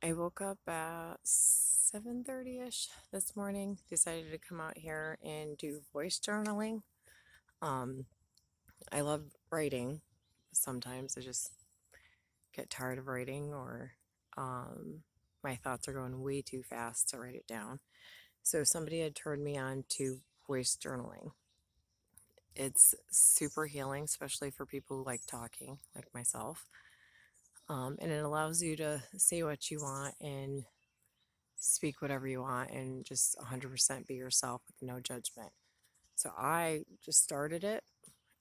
I woke up at 7:30ish this morning, decided to come out here and do voice journaling. Um, I love writing. Sometimes I just get tired of writing or um, my thoughts are going way too fast to write it down. So somebody had turned me on to voice journaling. It's super healing, especially for people who like talking, like myself. And it allows you to say what you want and speak whatever you want and just 100% be yourself with no judgment. So I just started it.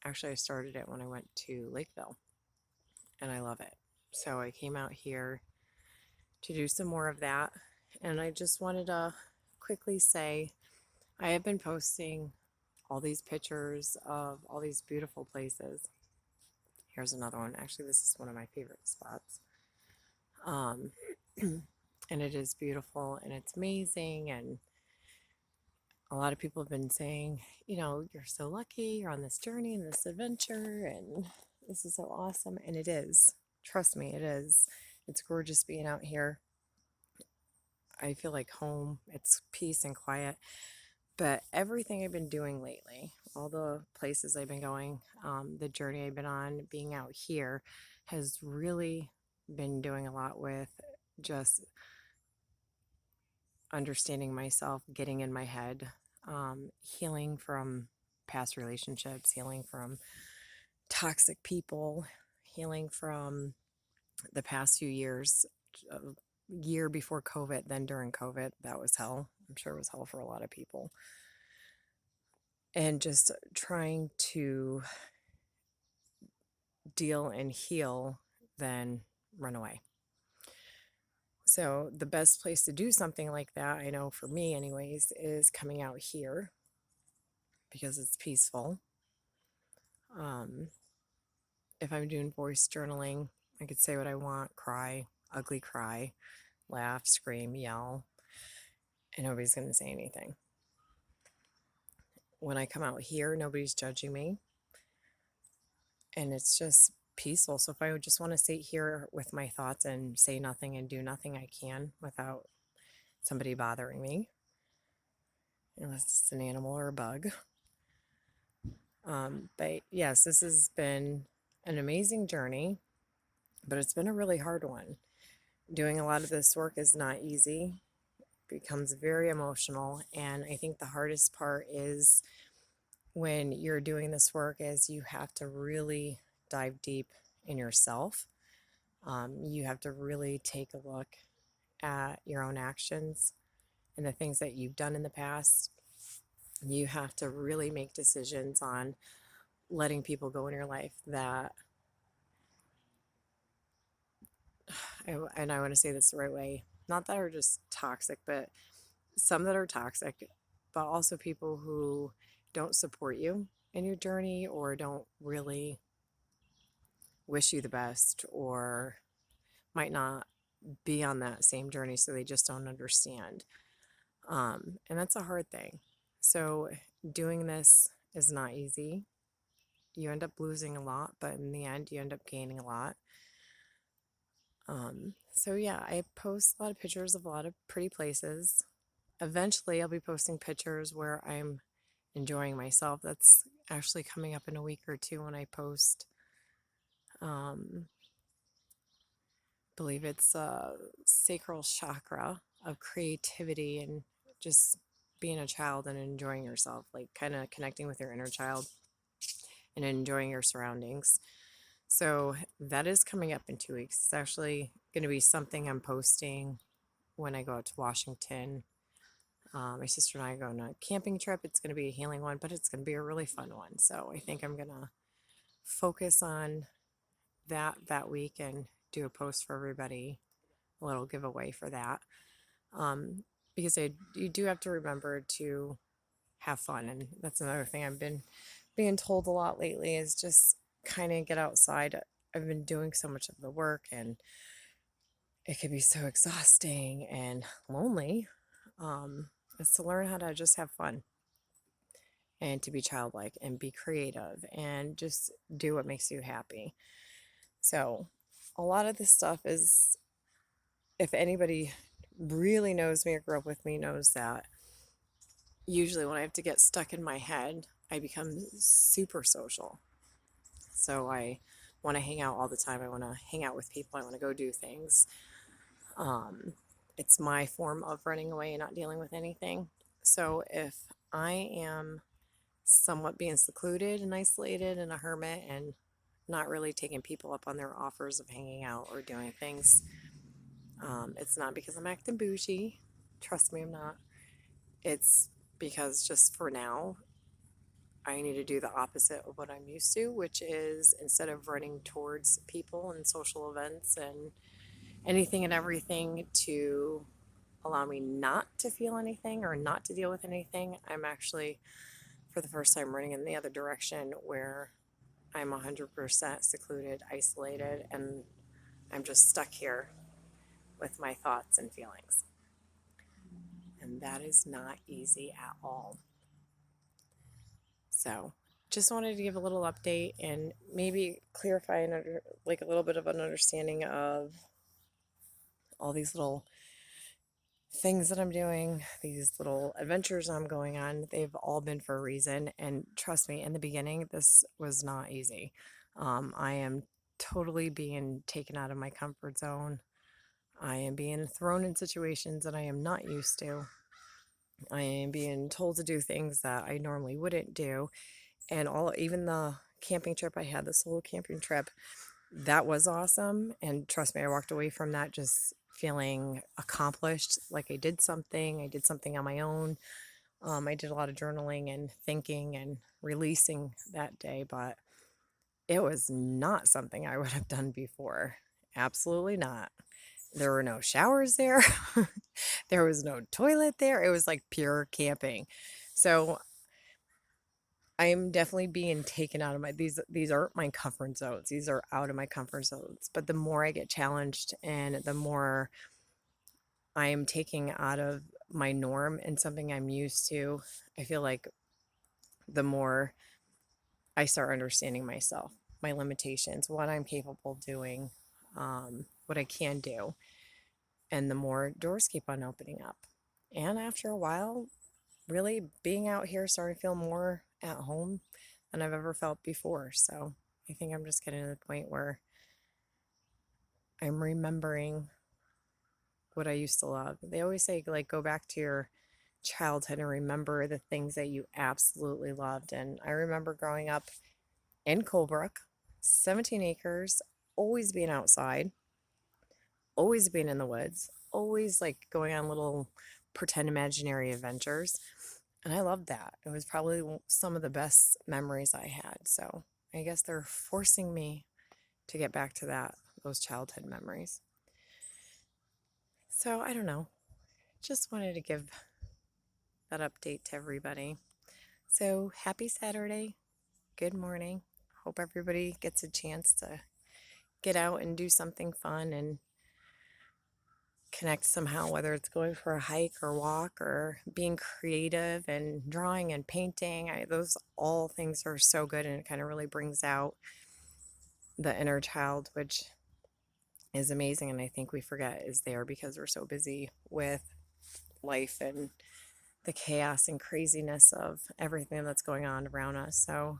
Actually, I started it when I went to Lakeville and I love it. So I came out here to do some more of that. And I just wanted to quickly say I have been posting all these pictures of all these beautiful places. Here's another one. Actually, this is one of my favorite spots. Um, and it is beautiful and it's amazing. And a lot of people have been saying, you're so lucky, you're on this journey and this adventure, and this is so awesome. And it is. Trust me, it is. It's gorgeous being out here. I feel like home. It's peace and quiet. But everything I've been doing lately, all the places I've been going, the journey I've been on, being out here, has really been doing a lot with just understanding myself, getting in my head, healing from past relationships, healing from toxic people, healing from the past few years, year before COVID, then during COVID, that was hell. I'm sure it was hell for a lot of people. And just trying to deal and heal, then run away. So, the best place to do something like that, I know for me, anyways, is coming out here because it's peaceful. Um, if I'm doing voice journaling, I could say what I want, cry, ugly cry, laugh, scream, yell, and nobody's going to say anything. When I come out here, nobody's judging me, and it's just peaceful. So if I would just want to sit here with my thoughts and say nothing and do nothing, I can without somebody bothering me, unless it's an animal or a bug. But yes, this has been an amazing journey, but it's been a really hard one. Doing a lot of this work is not easy, becomes very emotional, and I think the hardest part is when you're doing this work is you have to really dive deep in yourself. You have to really take a look at your own actions and the things that you've done in the past. You have to really make decisions on letting people go in your life that, and I want to say this the right way, not that are just toxic, but some that are toxic, but also people who don't support you in your journey or don't really wish you the best or might not be on that same journey, so they just don't understand. And that's a hard thing. So, doing this is not easy. You end up losing a lot, but in the end, you end up gaining a lot. So, yeah, I post a lot of pictures of a lot of pretty places. Eventually, I'll be posting pictures where I'm enjoying myself. That's actually coming up in a week or two when I post. Believe it's a sacral chakra of creativity and just being a child and enjoying yourself, like kind of connecting with your inner child and enjoying your surroundings. So that is coming up in 2 weeks. It's actually going to be something I'm posting when I go out to Washington. My sister and I are going on a camping trip. It's going to be a healing one, but it's going to be a really fun one. So I think I'm going to focus on that week and do a post for everybody, a little giveaway for that. Because you do have to remember to have fun. And that's another thing I've been being told a lot lately is just kind of get outside. I've been doing so much of the work and it can be so exhausting and lonely. It's to learn how to just have fun and to be childlike and be creative and just do what makes you happy. So, a lot of this stuff is if anybody really knows me or grew up with me knows that usually when I have to get stuck in my head, I become super social. So I want to hang out all the time. I want to hang out with people. I want to go do things. Um, it's my form of running away and not dealing with anything. So if I am somewhat being secluded and isolated and a hermit and not really taking people up on their offers of hanging out or doing things, it's not because I'm acting bougie. Trust me, I'm not. It's because just for now, I need to do the opposite of what I'm used to, which is instead of running towards people and social events and anything and everything to allow me not to feel anything or not to deal with anything, I'm actually, for the first time, running in the other direction where I'm 100% secluded, isolated, and I'm just stuck here with my thoughts and feelings. And that is not easy at all. So, just wanted to give a little update and maybe clarify like a little bit of an understanding of all these little things that I'm doing, these little adventures I'm going on. They've all been for a reason. And trust me, in the beginning, this was not easy. I am totally being taken out of my comfort zone. I am being thrown in situations that I am not used to. I am being told to do things that I normally wouldn't do. And even the camping trip I had, the solo camping trip, that was awesome. And trust me, I walked away from that just feeling accomplished, like I did something. I did something on my own. I did a lot of journaling and thinking and releasing that day, but it was not something I would have done before. Absolutely not. There were no showers there. There was no toilet there. It was like pure camping. So I'm definitely being taken out of these aren't my comfort zones. These are out of my comfort zones. But the more I get challenged and the more I am taking out of my norm and something I'm used to, I feel like the more I start understanding myself, my limitations, what I'm capable of doing, what I can do, and the more doors keep on opening up. And after a while, really being out here starting to feel more at home than I've ever felt before. So I think I'm just getting to the point where I'm remembering what I used to love. They always say, like, go back to your childhood and remember the things that you absolutely loved. And I remember growing up in Colebrook, 17 acres, always being outside, always being in the woods, always like going on little pretend imaginary adventures. And I loved that. It was probably some of the best memories I had. So I guess they're forcing me to get back to those childhood memories. So I don't know. Just wanted to give that update to everybody. So happy Saturday. Good morning. Hope everybody gets a chance to get out and do something fun and connect somehow, whether it's going for a hike or walk or being creative and drawing and painting. Those all things are so good, and it kind of really brings out the inner child, which is amazing. And I think we forget is there because we're so busy with life and the chaos and craziness of everything that's going on around us. So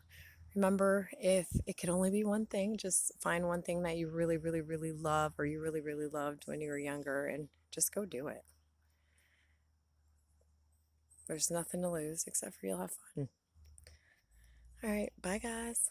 remember, if it could only be one thing, just find one thing that you really, really, really love or you really, really loved when you were younger and just go do it. There's nothing to lose except for you'll have fun. All right, bye guys.